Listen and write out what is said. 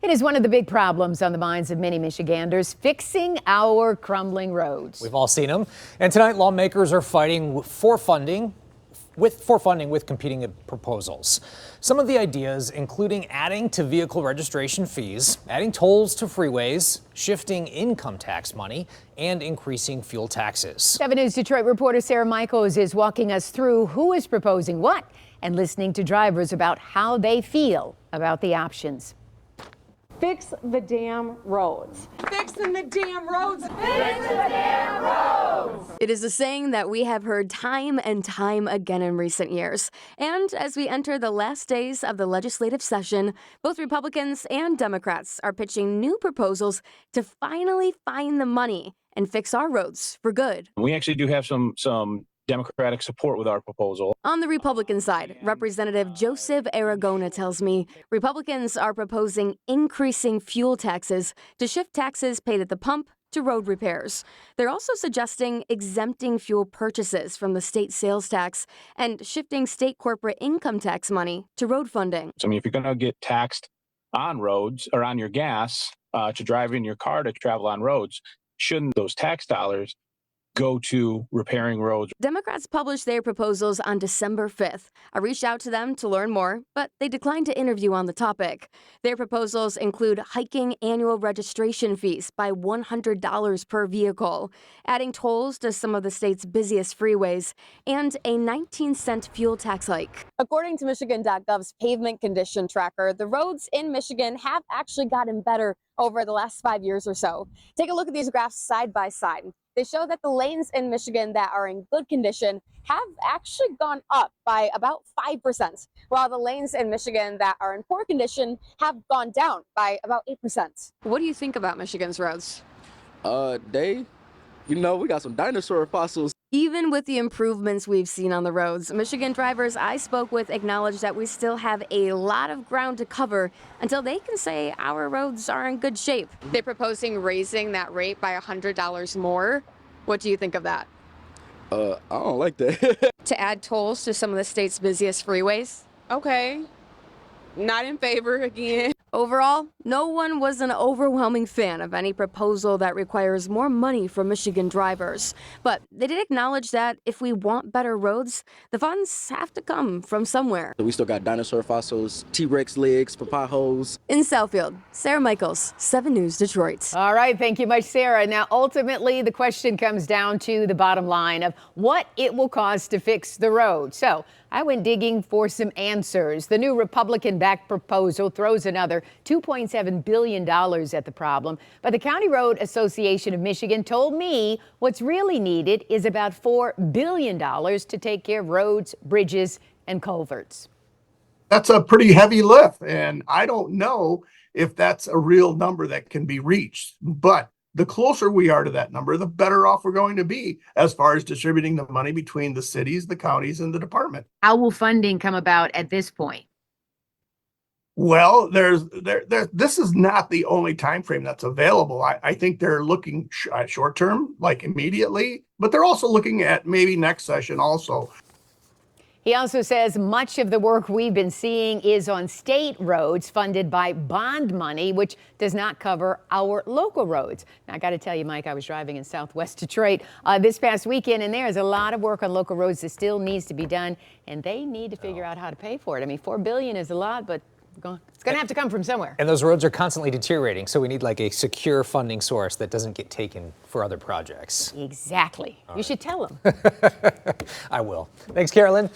It is one of the big problems on the minds of many Michiganders, fixing our crumbling roads. We've all seen them. And tonight, lawmakers are fighting for funding with competing proposals. Some of the ideas including adding to vehicle registration fees, adding tolls to freeways, shifting income tax money, and increasing fuel taxes. 7 News Detroit reporter Sarah Michaels is walking us through who is proposing what and listening to drivers about how they feel about the options. Fix the damn roads. Fixing the damn roads. Fix the damn roads. It is a saying that we have heard time and time again in recent years. And as we enter the last days of the legislative session, both Republicans and Democrats are pitching new proposals to finally find the money and fix our roads for good. We actually do have some Democratic support with our proposal. On the Republican side, Representative Joseph Aragona tells me Republicans are proposing increasing fuel taxes to shift taxes paid at the pump to road repairs. They're also suggesting exempting fuel purchases from the state sales tax and shifting state corporate income tax money to road funding. So, if you're going to get taxed on roads or on your gas to drive in your car to travel on roads, shouldn't those tax dollars go to repairing roads? Democrats published their proposals on December 5th. I reached out to them to learn more, but they declined to interview on the topic. Their proposals include hiking annual registration fees by $100 per vehicle, adding tolls to some of the state's busiest freeways, and a 19-cent fuel tax hike. According to Michigan.gov's pavement condition tracker, the roads in Michigan have actually gotten better over the last 5 years or so. Take a look at these graphs side by side. They show that the lanes in Michigan that are in good condition have actually gone up by about 5%, while the lanes in Michigan that are in poor condition have gone down by about 8%. What do you think about Michigan's roads? We got some dinosaur fossils. Even with the improvements we've seen on the roads, Michigan drivers I spoke with acknowledge that we still have a lot of ground to cover until they can say our roads are in good shape. They're proposing raising that rate by $100 more. What do you think of that? I don't like that. To add tolls to some of the state's busiest freeways? Okay. Not in favor again. Overall, no one was an overwhelming fan of any proposal that requires more money from Michigan drivers. But they did acknowledge that if we want better roads, the funds have to come from somewhere. We still got dinosaur fossils, T-Rex legs for potholes. In Southfield, Sarah Michaels, 7 News Detroit. All right, thank you much, Sarah. Now, ultimately, the question comes down to the bottom line of what it will cost to fix the road. So I went digging for some answers. The new Republican-backed proposal throws another $2.7 billion at the problem. But the County Road Association of Michigan told me what's really needed is about $4 billion to take care of roads, bridges, and culverts. That's a pretty heavy lift, and I don't know if that's a real number that can be reached. But the closer we are to that number, the better off we're going to be as far as distributing the money between the cities, the counties, and the department. How will funding come about at this point? Well, this is not the only time frame that's available. I think they're looking short term, like immediately, but they're also looking at maybe next session also. He also says much of the work we've been seeing is on state roads funded by bond money, which does not cover our local roads. Now, I got to tell you, Mike, I was driving in Southwest Detroit this past weekend, and there's a lot of work on local roads that still needs to be done, and they need to figure out how to pay for it. I mean, $4 billion is a lot, but it's going to have to come from somewhere. And those roads are constantly deteriorating, so we need like a secure funding source that doesn't get taken for other projects. Exactly. You should tell them. I will. Thanks, Carolyn.